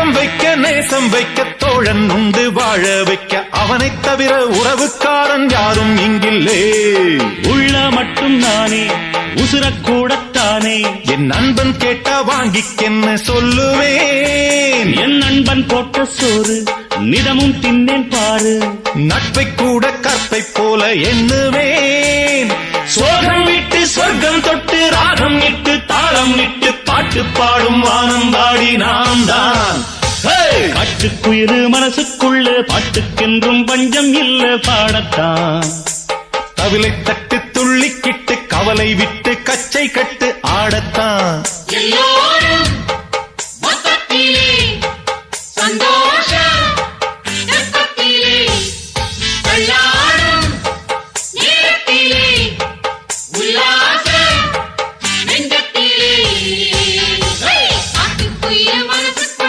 பாசம் வைக்க நேசம் வைக்க தோழன் உண்டு வாழ வைக்க அவனைத் தவிர உறவுக்காரன் யாரும் இங்கில்லே. உள்ள மட்டும் நானே உசுரக்கூடத்தானே என் நண்பன் கேட்டா வாங்கிக்கென்னு சொல்லுவேன். என் நண்பன் போட்ட சோறு நிதமும் தின்னேன் பாரு. நட்பை கூட கற்பை போல எண்ணுவேன். சோகம் விட்டு சொர்க்கம் தொட்டு ராகம் இட்டு தாளம் இட்டு பாட்டு பாடும் வானம் பாடி நாம் தான். காட்டுக்குயிரு மனசுக்குள்ள பாட்டுக்கென்றும் பஞ்சம் இல்ல பாடத்தான். தவிலை தட்டு துள்ளிக்கிட்டு கவலை விட்டு கச்சை கட்டு ஆடத்தான்.